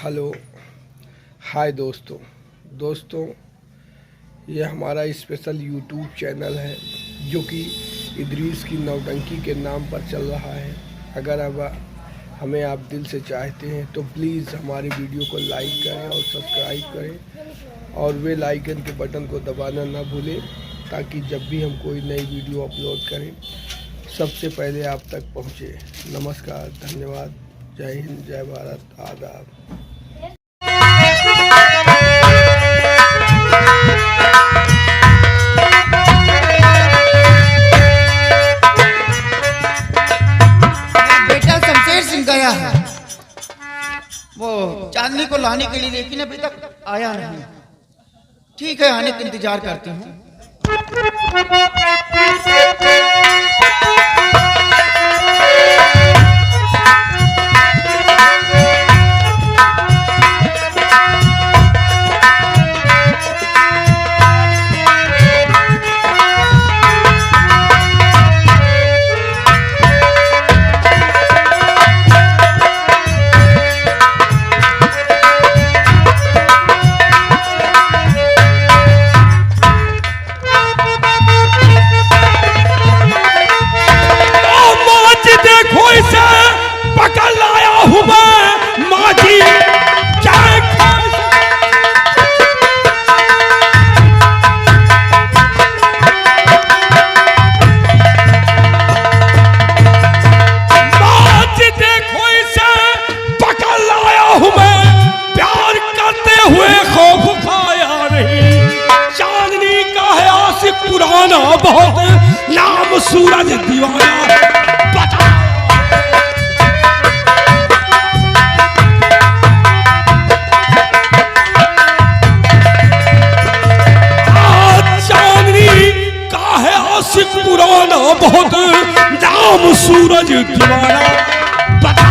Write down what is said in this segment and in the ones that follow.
Hello hi दोस्तों ये हमारा स्पेशल यूट्यूब चैनल है जो कि इदरीस की नौटंकी के नाम पर चल रहा है। अगर अब हमें आप दिल से चाहते हैं तो प्लीज़ हमारी वीडियो को लाइक करें और सब्सक्राइब करें और बेल आइकन के बटन को दबाना ना भूलें ताकि जब भी हम कोई नई वीडियो अपलोड करें सबसे पहले आप तक पहुँचे। नमस्कार, धन्यवाद, जय हिंद, जय भारत, आदाब। बेटा शमशेर सिंह गया है वो चांदनी को लाने के लिए, लेकिन अभी तक आया नहीं। ठीक है, आने का इंतजार करती हूँ। पुराना बहुत नाम सूरज दीवाना बता। चांदनी का है आशिक पुराना बहुत नाम सूरज दीवाना बता।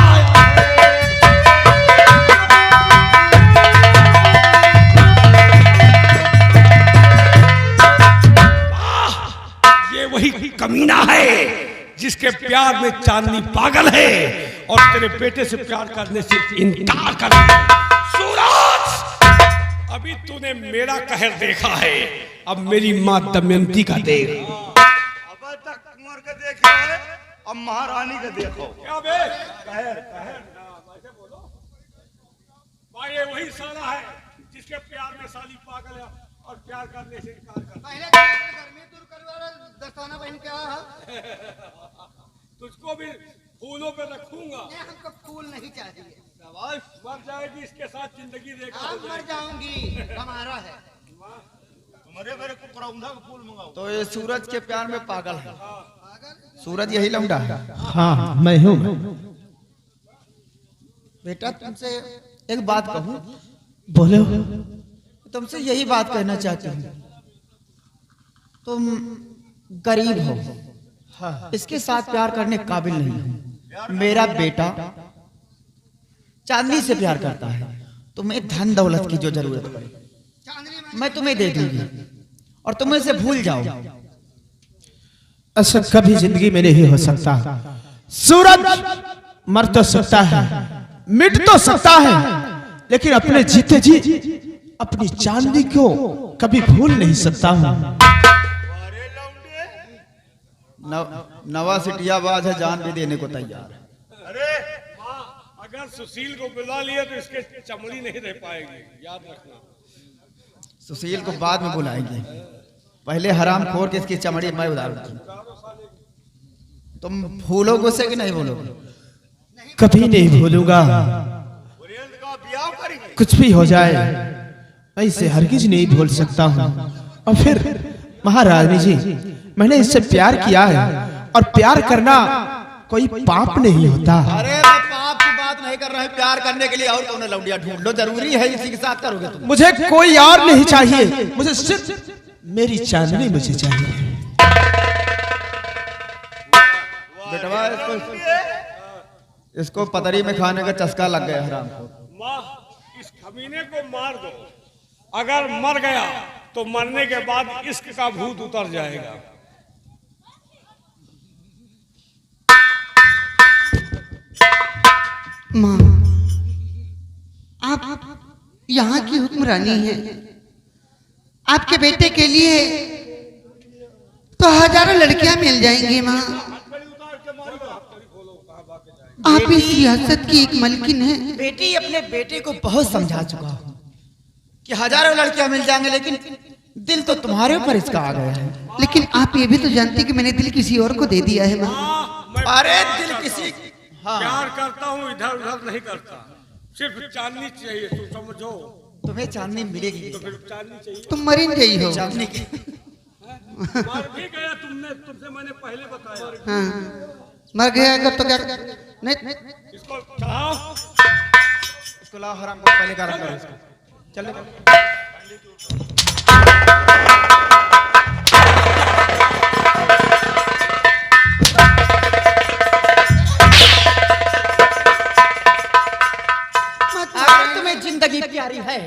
वही कमीना है जिसके प्यार में चांदनी पागल है और तेरे बेटे से प्यार करने से इनकार कर रहा है। सूरज, अभी तूने मेरा कहर देखा है, अब मेरी माँ दमयंती का देख। अब तक कुंवर का देखा है, अब महारानी का देखो। क्या बे? कहर वैसे बोलो भाई, ये वही साला है जिसके प्यार में साली पागल है और प्यार करने से इनकार करता है। गर्मी दूर करने वाला दस्ताना पहन के आया है। तुझको भी फूलों पे रखूंगा। हमको फूल नहीं चाहिए। मर जाएगी इसके साथ जिंदगी देखा। आप मर जाऊंगी, हमारा है। तुम्हारे मेरे को करौंधा का फूल मंगाओ। तो ये सूरज के प्यार में पागल है। सूरज यही लौंडा है। हाँ, मैं हूँ। बेटा तुमसे एक बात कहूँ? बोलो। तुमसे यही बात कहना चाहती हूँ, तुम गरीब हो, इसके साथ प्यार करने के काबिल नहीं हो। मेरा बेटा चांदनी से प्यार करता है, तुम्हें धन दौलत की जो जरूरत पड़े मैं तुम्हें दे दूंगी और तुम इसे भूल जाओ। ऐसा कभी जिंदगी में नहीं हो सकता। सूरज मर तो सकता है, मिट तो सकता है, लेकिन अपने जीते जी अपनी चांदनी को कभी भूल नहीं सकता हूँ। नवा सिटियाबाज है, जान भी देने को तैयार है। अरे अगर सुशील को बुला लिया तो इसके चमड़ी नहीं रह पाएगी, याद रखना। सुशील को बाद में बुलाएंगे, पहले हराम खोर के इसकी चमड़ी मैं उतारूंगा। तुम भूलोगे उसे कि नहीं भूलोगे? कभी नहीं भूलूंगा। कुछ भी हो जाए मैं इसे हरगिज नहीं भूल सकता हूँ। और फिर महारानी जी, मैंने इससे प्यार किया है और प्यार करना कोई पाप नहीं होता। अरे मैं पाप की बात नहीं कर रहा है, प्यार करने के लिए और कौन लौंडिया ढूंढ लो, जरूरी है इसी के साथ करोगे तुम। मुझे कोई और नहीं चाहिए, मुझे सिर्फ मेरी चांदनी मुझे चाहिए। बेटवा इसको पतरी में खाने का चस्का लग गया हराम को। माँ, इस कमीने को मार दो। अगर मर गया तो मरने के बाद इश्क का भूत उतर जाएगा। माँ, आप यहाँ की हुक्मरानी हैं। आपके बेटे के लिए तो हजारों लड़कियां मिल जाएंगी माँ। आप इस रियासत की एक मलकिन है। बेटी अपने बेटे को बहुत समझा चुका हूँ कि हजारों लड़कियां मिल जाएंगे, लेकिन दिल तो तुम्हारे ऊपर इसका आ गया है। लेकिन आप ये भी तो जानती कि मैंने दिल किसी और को दे दिया है माँ। अरे दिल किसी प्यार करता हूँ, इधर उधर नहीं करता। सिर्फ चांदनी चाहिए, तुम समझो। तुम्हें चांदनी मिलेगी तो फिर चांदनी चाहिए। तुम मर ही गई हो। चांदनी की मर भी गया तुमसे मैंने पहले बताया। हाँ, मर गया अगर तो क्या नहीं। इसको चढ़ाओ, इसको लाओ, हराम को पहले गरम करो इसको। चलो अगर तुम्हें जिंदगी प्यारी है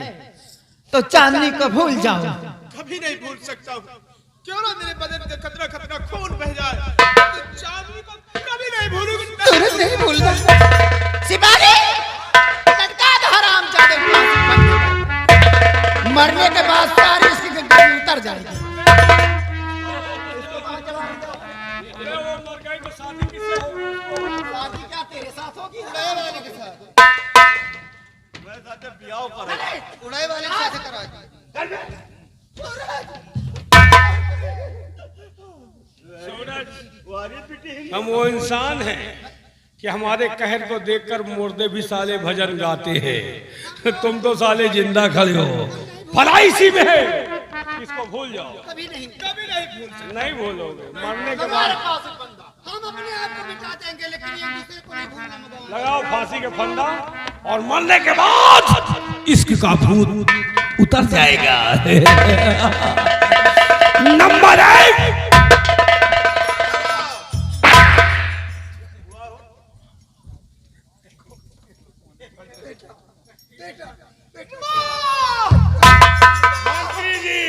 तो चांदनी को भूल जाओ। कभी नहीं भूल सकता हूँ। क्यों ना मेरे बदन से खतरा खतरा खून बह जाए, तो चांदनी को कभी नहीं भूलूंगा। तुरंत नहीं भूलना। सिपाही लटका दो हरामजादे को। मरने के बाद सारी इसकी गर्दन उतर जाएगी। वो मर गई तो शादी किससे होगी? शादी क्या तेरे साथ होगी? उड़ाए वाले के साथ। मैं साथे बियाह करो। उड़ाए वाले के साथ करा। हम वो इंसान हैं कि हमारे कहर को देखकर मुर्दे भी साले भजन गाते हैं। तुम तो साले जिंदा खड़े हो। भलाई इसी में है। इसको भूल जाओ। कभी नहीं भूल सकता। नहीं भूलोगे। मरने के बाद हम अपने आप को मिटा देंगे, लेकिन एक दूसरे को नहीं भूलना मगर। लगाओ फांसी के फंदा, और मरने के बाद इश्क का भूत उतर जाएगा। नंबर 1 मंत्री जी,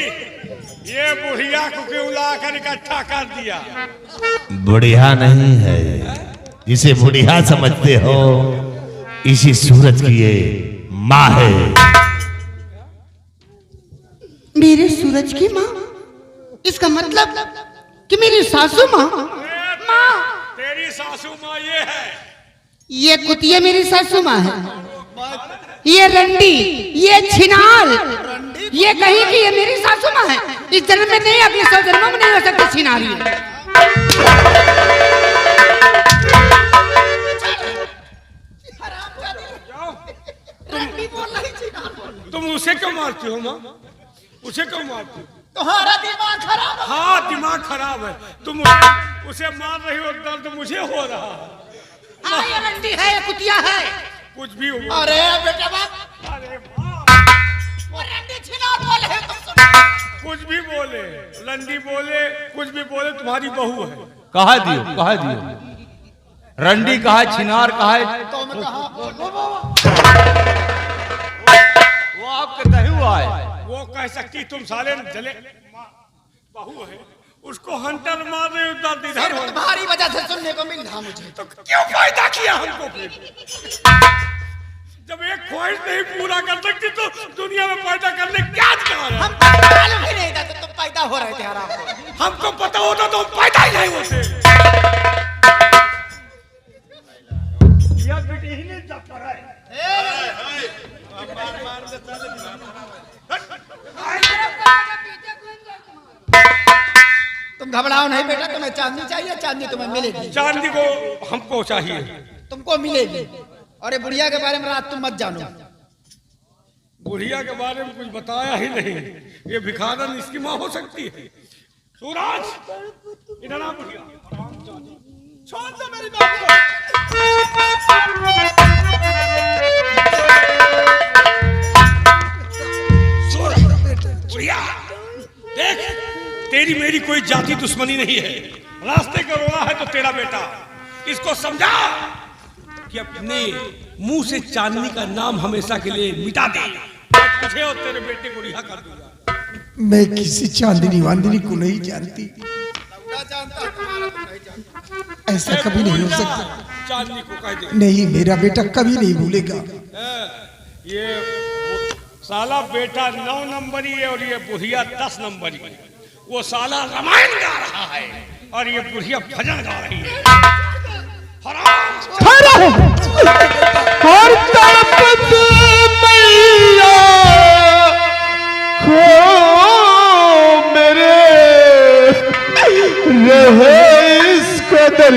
ये बुढ़िया को क्यों लाकर इकट्ठा कर दिया? बुढ़िया नहीं है, जिसे बुढ़िया समझते हो इसी सूरज की ये माँ है। मेरे सूरज की माँ? इसका मतलब कि मेरी सासू माँ? तेरी सासू माँ ये है। ये कुतिया मेरी सासू माँ है। ये रंडी, ये छिनाल, ये कहीं की ये मेरी सासू माँ है। इस जन्म में नहीं, अगले 100 जन्मों में नहीं हो सकती छिनारी। तुम उसे क्यों मारती हो माँ? उसे क्यों मारती हो? तुम्हारा दिमाग खराब है। हाँ, दिमाग खराब है। तुम उसे मार रही हो, दर्द मुझे हो रहा है। हाँ, ये रंडी है, ये कुतिया है। कुछ भी हो। अरे बेटा बाप, अरे माँ, वो रंडी छिनाल बोले हैं, तुम सुनो। कुछ भी बोले, लंडी बोले, कुछ भी बोले, तुम्हारी बहू है। कहा दियो रंडी कहा, छिनार कहा, वो आपके दही हुआ है। वो कह सकती तुम साले जले बहू है, उसको हंटर मार रहे हो, दर्द इधर हो। तुम्हारी वजह से सुनने को मिल रहा मुझे। तो क्यों पैदा किया हमको फिर? जब एक ख्वाहिश नहीं पूरा कर सकती तो दुनिया में पैदा करने क्या अधिकार है? हम मालूम ही नहीं था तो तुम पैदा हो रहे थे हराम को। हमको पता होता तो हम पैदा ही नहीं होते। यह बेटी ही नहीं जा पा रहा है। तुम घबराओ नहीं बेटा, तुम्हें चांदनी चाहिए, चांदनी तुम्हें मिलेगी। चांदी को हमको चाहिए, तुमको मिलेगी। और ये बुढ़िया के बारे में रात तुम मत जानो। बुढ़िया के बारे में कुछ बताया ही नहीं। ये भिखारन इसकी माँ हो सकती है। सूरज इधर आ। बुढ़िया छोड़ दो मेरी बात को। बुढ़िया देख, तेरी मेरी कोई जाति दुश्मनी नहीं है। रास्ते का रोड़ा है तो तेरा बेटा। इसको समझा कि अपने मुंह से चांदनी का नाम हमेशा के लिए मिटा दे। तुझे और तेरे बेटे को रिहा कर दूंगा। मैं किसी चांदनी वांदनी को नहीं जानती। ऐसा कभी नहीं हो सकता। चांदनी को कह दे। नहीं, मेरा बेटा कभी नहीं भूलेगा। ये साला बेटा 9 नंबरी है और ये बुढ़िया 10 नंबरी है। वो साला रामायण गा रहा है और ये बुढ़िया भजन गा रही है। और ताकत मैया खो मेरे रहे इस कदर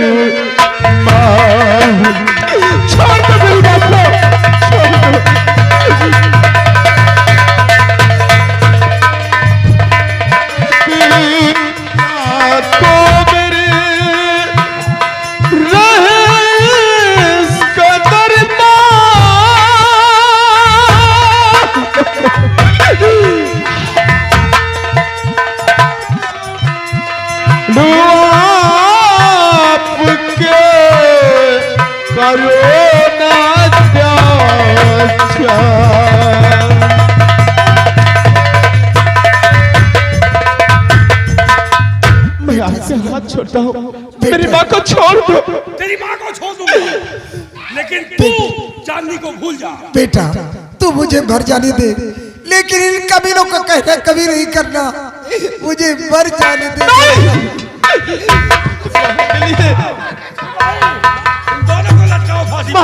छोड़ दो मेरी बात को, छोड़ दो। मैं आपसे हाथ छोड़ता हूँ, मेरी माँ को छोड़ दो। तेरी माँ को छोड़ दूंगा, लेकिन तू चांदनी को भूल जा। बेटा तू मुझे घर जाने दे, लेकिन इन कबीलों का कहना कभी नहीं करना, मुझे मर जाने दे। तुम दोनों को लटकाओ फांसी पर।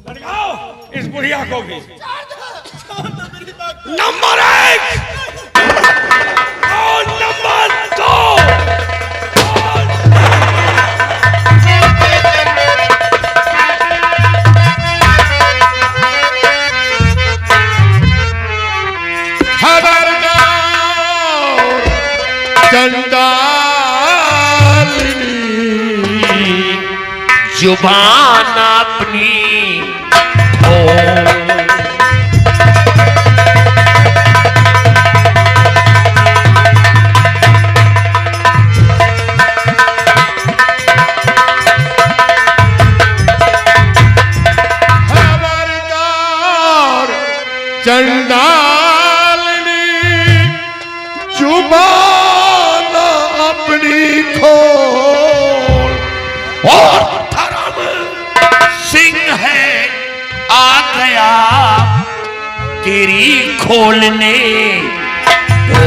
लटकाओ इस बुढ़िया को भी। नंबर 1 और नंबर 2। जुबान अपनी हो खबरदार चंडालनी, जुबान अपनी खोल। और धर्म सिंह है आ गया तेरी खोलने को।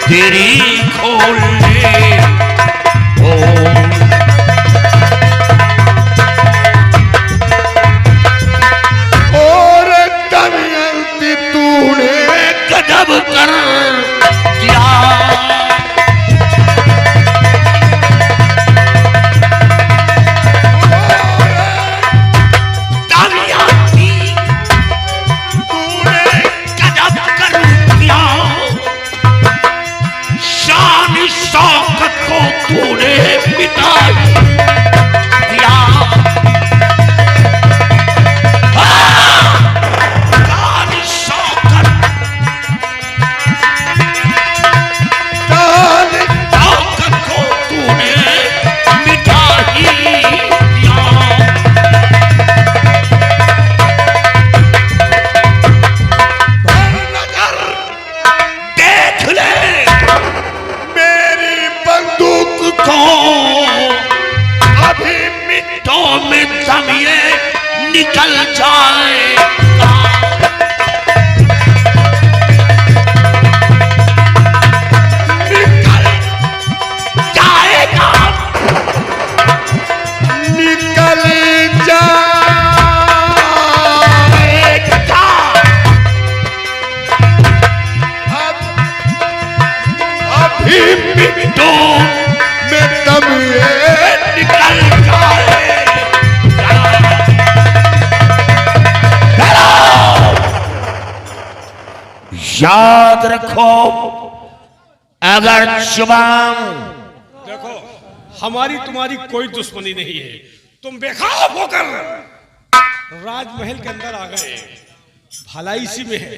तेरी खोलने को। और दमयंती तूने गजब कर दिया। दमयंती तूने गजब कर दिया। शान शौकत को तूने मिटा दिया। शान शौकत को तूने मिटा ही दिया। नजर देख ले मेरी बंदूक को, अभी मिनटों में दम ये निकल जाएगा। निकल जाएगा। निकल जा। अभी मिनटों मैं दम ये निकल जाएगा। याद रखो, अगर जुबान देखो हमारी तुम्हारी कोई दुश्मनी नहीं है। तुम बेखौफ होकर राजमहल के अंदर आ गए, भलाई इसी में है।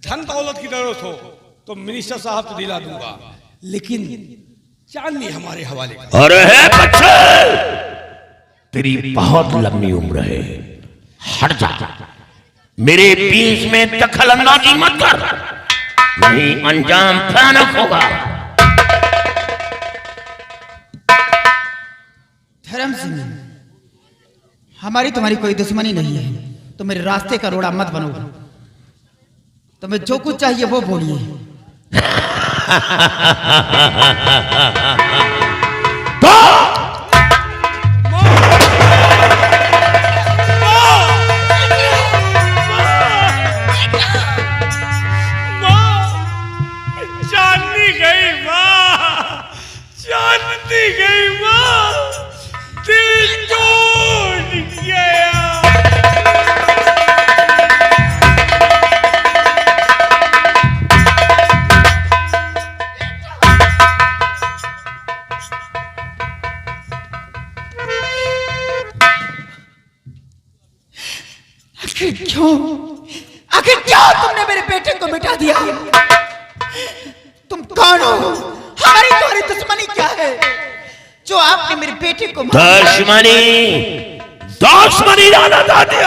धन दौलत की जरूरत हो तो मिनिस्टर साहब को दिला दूंगा, लेकिन चांदनी हमारे हवाले कर। अरे है बच्चे, तेरी बहुत लंबी उम्र है, हट जा, मेरे बीच में दखल अंदाजी मत कर, नहीं अंजाम भयानक होगा। धर्म सिंह, हमारी तुम्हारी कोई दुश्मनी नहीं है, तो मेरे रास्ते का रोड़ा मत बनो। तुम्हें जो कुछ चाहिए वो बोलिए। चांदनी गई माँ, चांदनी गई माँ, दिल टूट गया। आखिर क्यों तुमने मेरे बेटे को मिटा दिया? तुम कौन हो? हमारी तुम्हारी दुश्मनी क्या है जो आपने मेरे बेटे को दुश्मनी जाना चाहती है?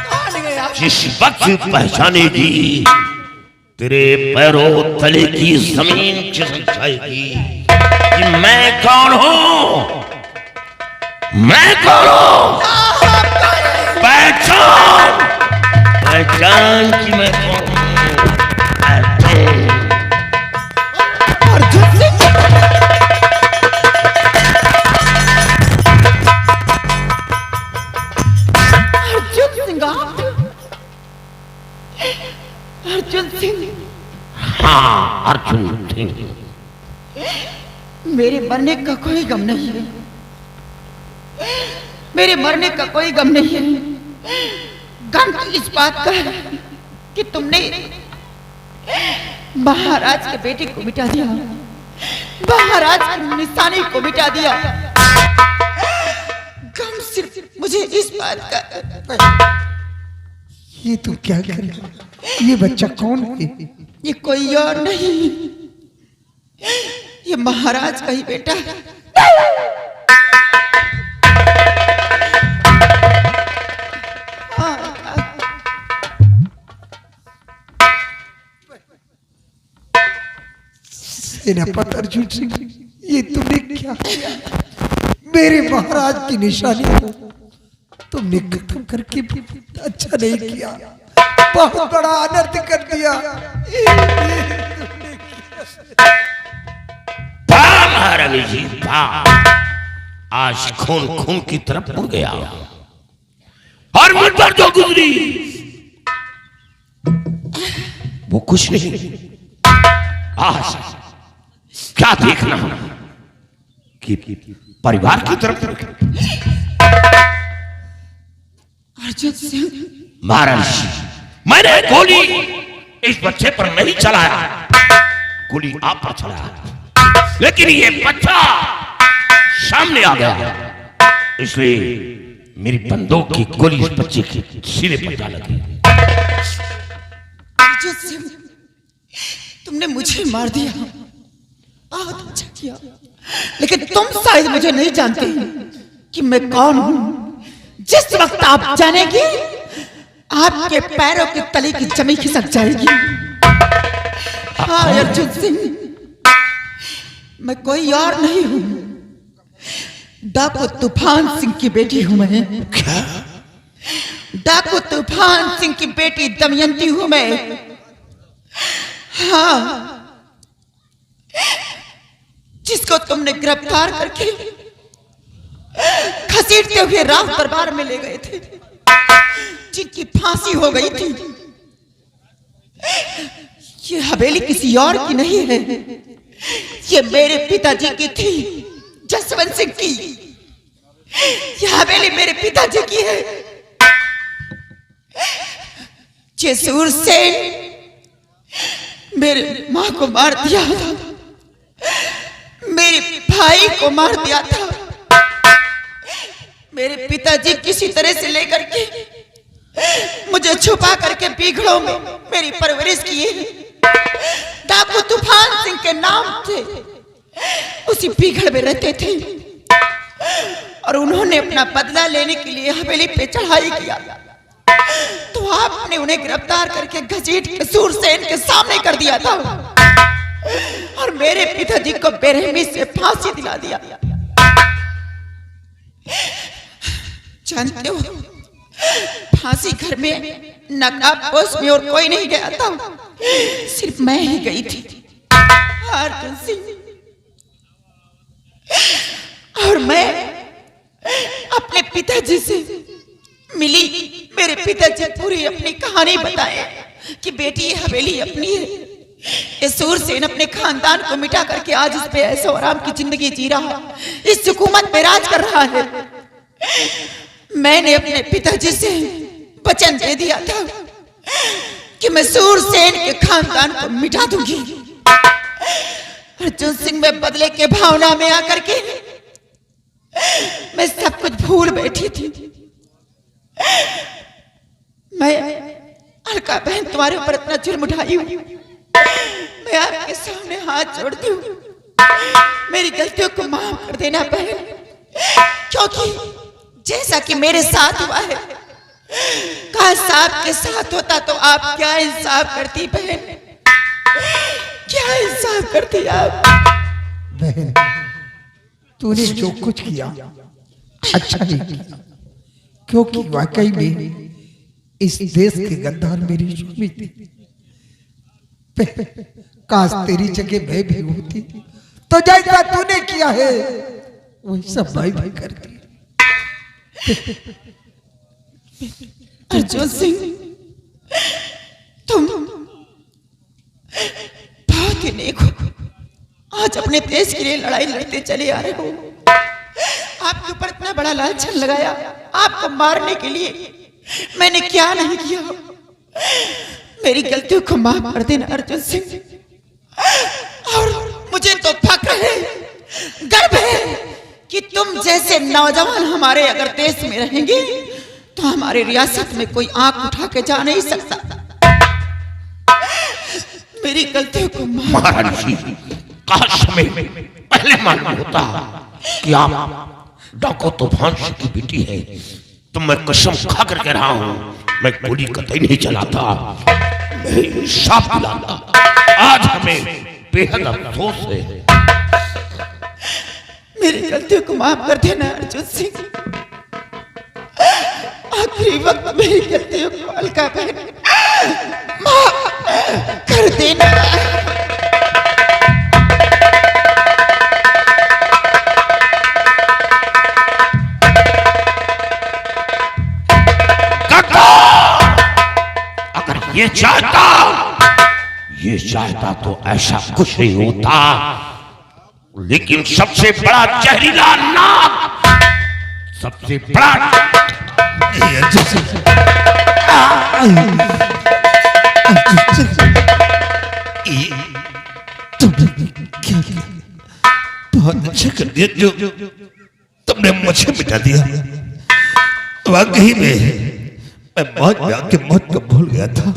कौन है आप? जिस वक्त पहचानेगी, तेरे पैरों तले की जमीन खिसक जाएगी कि मैं कौन हूं, मैं कौन हूं। पहचान, पहचान कि मैं कौन हूं। अर्जुन सिंह, अर्जुन सिंह, हाँ अर्जुन सिंह। मेरे मरने का कोई गम नहीं है, मेरे मरने का कोई गम नहीं है। गम तो इस बात का है कि तुमने महाराज के बेटे को मिटा दिया, महाराज की निशानी को मिटा दिया। गम सिर्फ मुझे इस बात का। ये तू क्या कर रहा है? ये बच्चा कौन है? ये कोई और नहीं, ये महाराज का ही बेटा है। सेनापति अर्जुन सिंह, ये तुमने क्या किया? मेरे महाराज की निशानी को तुमने खत्म करके भी अच्छा नहीं किया, बहुत बड़ा अनर्थ कर दिया। रवि जी, आज खून खून की तरफ मुड़ गया और मुझ पर जो गुजरी वो कुछ नहीं। आज क्या देखना कि परिवार की तरफ। अर्जुन सिंह, महाराज, मैंने गोली इस बच्चे पर नहीं चलाया, गोली आप पर चलाया, लेकिन ये बच्चा सामने आ गया, इसलिए मेरी बंदूक की गोली इस बच्चे के सीने पर जा लगी। अर्जुन सिंह, तुमने मुझे मार दिया, बहुत अच्छा किया, लेकिन तुम शायद मुझे नहीं जानते कि मैं कौन हूं। जिस वक्त आप जानेगी, आपके पैरों के तले की जमीन खिसक जाएगी। हाँ अर्जुन सिंह, मैं कोई और नहीं हूं, डाकू तूफान सिंह की बेटी हूं मैं। क्या? डाकू तूफान सिंह की बेटी दमयंती हूं मैं। हाँ, जिसको तुमने गिरफ्तार करके घसीटते हुए राज दरबार में ले गए थे, जिनकी फांसी हो गई थी। ये हवेली किसी और की नहीं है, ये मेरे पिताजी की थी, जसवंत सिंह की। ये हवेली मेरे पिताजी की है। जसूर से मेरे मां को मार दिया था, मेरे भाई को मार दिया था। मेरे पिताजी किसी तरह से लेकर के मुझे छुपा करके पीघड़ों में मेरी परवरिश किए। डाकू तूफान सिंह के नाम थे, उसी पीघड़ में रहते थे और उन्होंने अपना बदला लेने के लिए हवेली पे चढ़ाई किया। तो आपने उन्हें गिरफ्तार करके घसीट के सूरसेन के सामने कर दिया था और मेरे पिताजी को बेरहमी से फांसी दिला दिया। जानते हो, फांसी घर में नकाबपोश में और कोई नहीं गया था, सिर्फ मैं ही गई थी अर्जुन सिंह। और मैं अपने पिताजी से मिली। मेरे पिताजी पूरी अपनी कहानी बताए कि बेटी ये हवेली अपनी है, ये सूरसेन अपने खानदान को मिटा करके आज इस पे ऐशो आराम की जिंदगी जी रहा है, इस हुकूमत पे राज कर रहा है। मैंने अपने पिताजी से वचन दे दिया था कि मैं सूरसेन के खानदान को मिटा दूंगी। अर्जुन सिंह में बदले के भावना में आकर के मैं सब कुछ भूल बैठी थी। मैं अलका बहन तुम्हारे ऊपर इतना जुर्म उठाई हूँ, मैं आपके सामने हाथ जोड़ती हूँ, मेरी गलतियों को माफ कर देना बहन। क्योंकि जैसा कि मेरे साथ हुआ है, काश आपके साथ होता तो आप क्या इंसाफ करती बहन, क्या इंसाफ करती आप। बहन, तूने जो कुछ किया अच्छा नहीं किया, क्योंकि वाकई में इस देश के गद्दार मेरी सुमी थी। काश तेरी जगह मैं भी होती तो जैसा तूने किया है वही सब भाई भाई करती। अर्जुन सिंह, तुम बहुत ही नेक हो, आज अपने देश के लिए लड़ाई लड़ते चले आ रहे हो। आपके ऊपर इतना बड़ा लांछन लगाया, आपको मारने के लिए मैंने क्या नहीं किया। मेरी गलतियों को माफ कर देना अर्जुन सिंह। और मुझे तो फक्र है, गर्व है कि तुम जैसे नौजवान हमारे अगर देश में रहेंगे तो हमारे रियासत में कोई आंख उठा के जा नहीं सकता। मेरी गलतियों को महाराज जी, काश हमें पहले मालूम होता कि आप डाकू तूफान सिंह की बेटी है तो मैं कसम खा कर कह रहा हूं, मैं गोली कतई नहीं चलाता, मैं इंसाफ दिलाता। आज हमें बेहद अफसोस है। मेरी गलतियों को माफ कर देना अर्जुन सिंह। आखिरी वक्त मेरी गलतियों को अलका बहन माफ कर देना। अगर ये चाहता तो ऐसा कुछ नहीं होता, लेकिन सबसे बड़ा जहरीला नाग, सबसे बड़ा बहुत अच्छा कर दिया जो तुमने मुझे मिटा दिया। वाकई में मैं मौत के मौत को भूल गया था,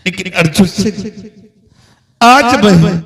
लेकिन अर्जुन सिंह आज मैं